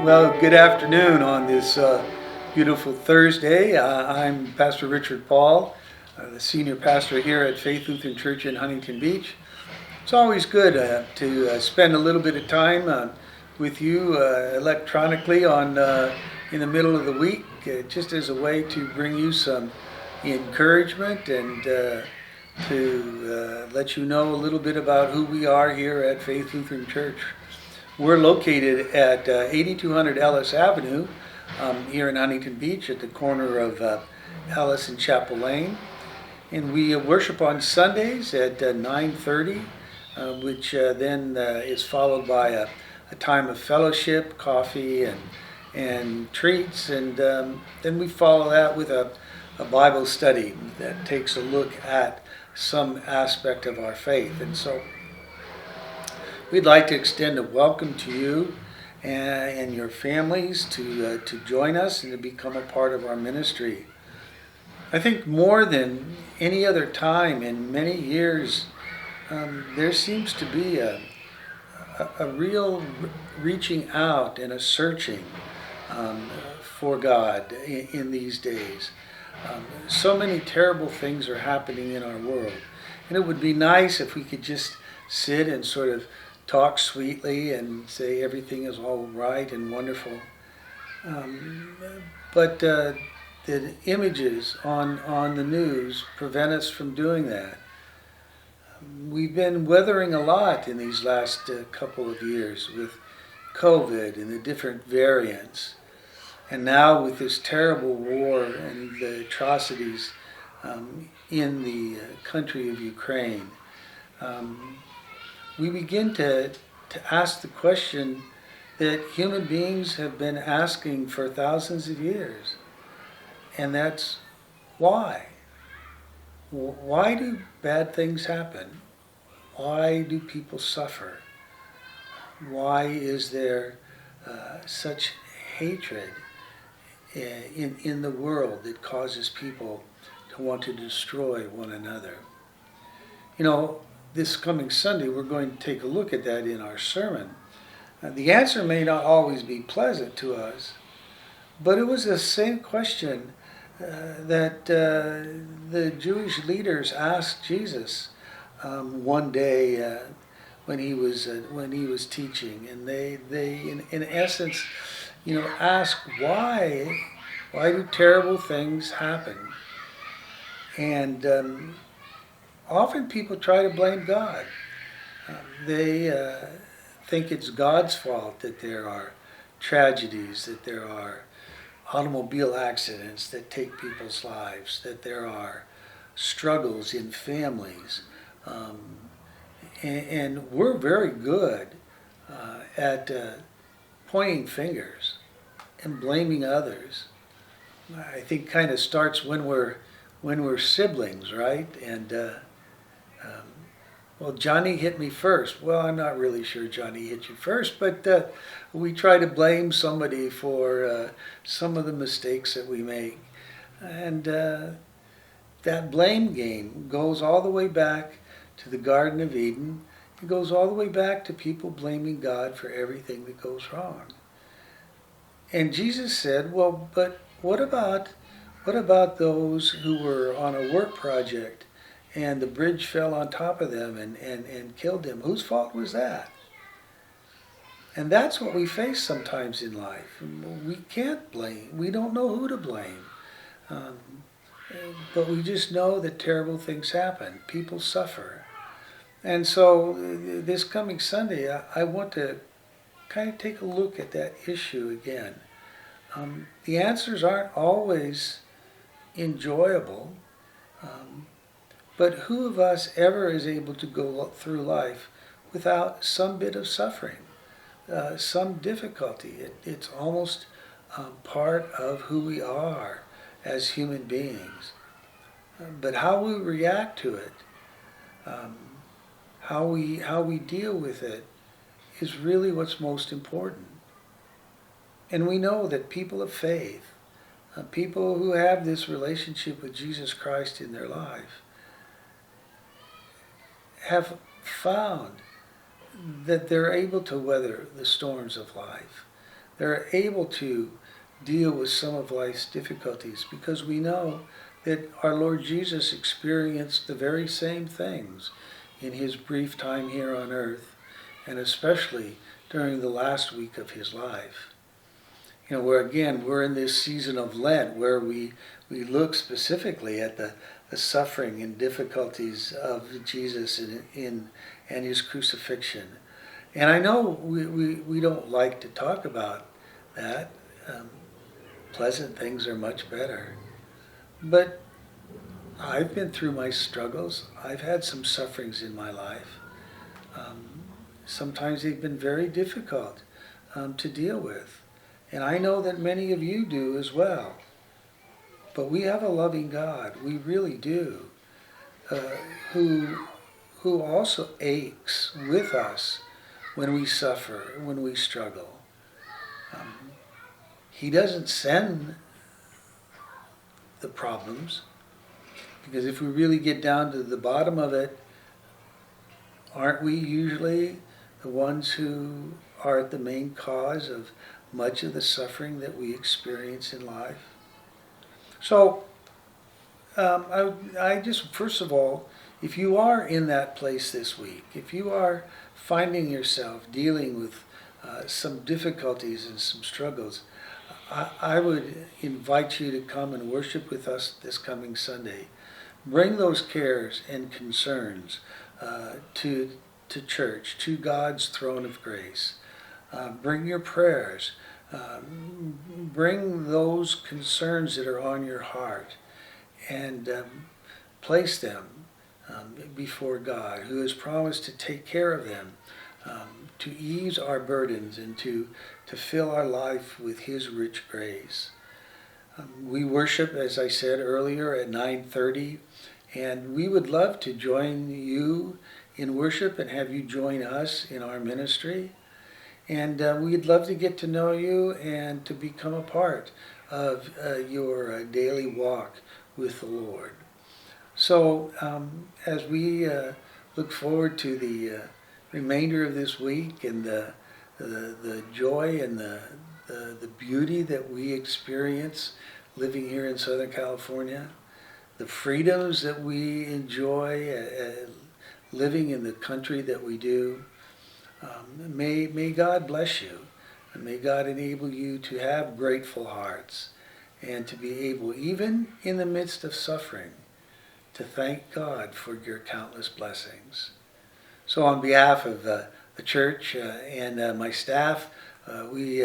Well, good afternoon on this beautiful Thursday. I'm Pastor Richard Paul, the senior pastor here at Faith Lutheran Church in Huntington Beach. It's always good to spend a little bit of time with you electronically in the middle of the week, just as a way to bring you some encouragement and to let you know a little bit about who we are here at Faith Lutheran Church. We're located at 8200 Ellis Avenue here in Huntington Beach at the corner of Ellis and Chapel Lane. And we worship on Sundays at 9:30, which then is followed by a time of fellowship, coffee and treats. And then we follow that with a Bible study that takes a look at some aspect of our faith. And so we'd like to extend a welcome to you and your families to join us and to become a part of our ministry. I think more than any other time in many years, there seems to be a real reaching out and a searching for God in these days. So many terrible things are happening in our world, and it would be nice if we could just sit and sort of talk sweetly and say everything is all right and wonderful. But the images on the news prevent us from doing that. We've been weathering a lot in these last couple of years with COVID and the different variants. And now with this terrible war and the atrocities in the country of Ukraine, we begin to ask the question that human beings have been asking for thousands of years. And that's why? Why do bad things happen? Why do people suffer? Why is there such hatred in the world that causes people to want to destroy one another? You know, this coming Sunday, we're going to take a look at that in our sermon. The answer may not always be pleasant to us, but it was the same question that the Jewish leaders asked Jesus one day when he was teaching, and they in essence, asked why do terrible things happen? And often people try to blame God. They think it's God's fault that there are tragedies, that there are automobile accidents that take people's lives, that there are struggles in families. And we're very good at pointing fingers and blaming others. I think kind of starts when we're siblings, right? And well, Johnny hit me first. Well, I'm not really sure Johnny hit you first, but we try to blame somebody for some of the mistakes that we make. And that blame game goes all the way back to the Garden of Eden. It goes all the way back to people blaming God for everything that goes wrong. And Jesus said, well, but what about those who were on a work project and the bridge fell on top of them and killed them? Whose fault was that? And that's what we face sometimes in life. We can't blame. We don't know who to blame. But we just know that terrible things happen. People suffer. And so this coming Sunday, I want to kind of take a look at that issue again. The answers aren't always enjoyable. But who of us ever is able to go through life without some bit of suffering, some difficulty? It's almost part of who we are as human beings. But how we react to it, how we deal with it, is really what's most important. And we know that people of faith, people who have this relationship with Jesus Christ in their life, have found that they're able to weather the storms of life, they're able to deal with some of life's difficulties, because we know that our Lord Jesus experienced the very same things in his brief time here on earth, and especially during the last week of his life. Where again, we're in this season of Lent where we look specifically at the suffering and difficulties of Jesus and his crucifixion. And I know we don't like to talk about that. Pleasant things are much better. But I've been through my struggles. I've had some sufferings in my life. Sometimes they've been very difficult to deal with. And I know that many of you do as well. But we have a loving God, we really do, who also aches with us when we suffer, when we struggle. He doesn't send the problems, because if we really get down to the bottom of it, aren't we usually the ones who are the main cause of much of the suffering that we experience in life? So, I just, first of all, if you are in that place this week, if you are finding yourself dealing with some difficulties and some struggles, I would invite you to come and worship with us this coming Sunday. Bring those cares and concerns to church, to God's throne of grace. Bring your prayers. Bring those concerns that are on your heart and place them before God, who has promised to take care of them, to ease our burdens and to fill our life with his rich grace. We worship, as I said earlier, at 9:30, and we would love to join you in worship and have you join us in our ministry. And we'd love to get to know you and to become a part of your daily walk with the Lord. So as we look forward to the remainder of this week and the joy and the beauty that we experience living here in Southern California, the freedoms that we enjoy living in the country that we do, may God bless you, and may God enable you to have grateful hearts and to be able, even in the midst of suffering, to thank God for your countless blessings. So on behalf of the church and my staff, we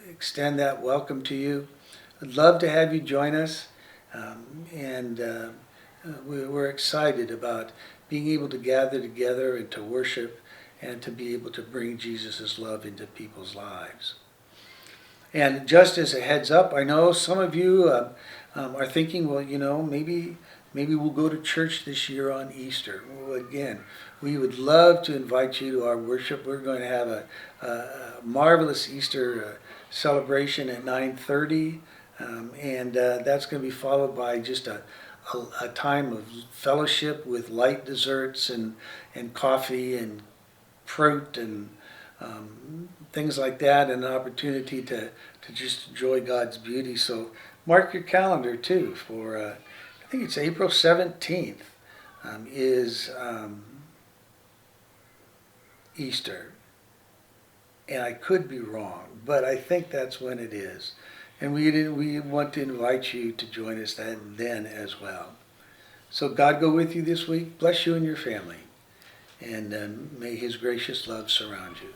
extend that welcome to you. I'd love to have you join us, and we're excited about being able to gather together and to worship and to be able to bring Jesus' love into people's lives. And just as a heads up, I know some of you are thinking, well, maybe we'll go to church this year on Easter. Well, again, we would love to invite you to our worship. We're going to have a marvelous Easter celebration at 9:30, and that's going to be followed by just a time of fellowship with light desserts and coffee and fruit and things like that, and an opportunity to just enjoy God's beauty. So mark your calendar too for, I think it's April 17th is Easter. And I could be wrong, but I think that's when it is. And we want to invite you to join us then as well. So God go with you this week. Bless you and your family. And may his gracious love surround you.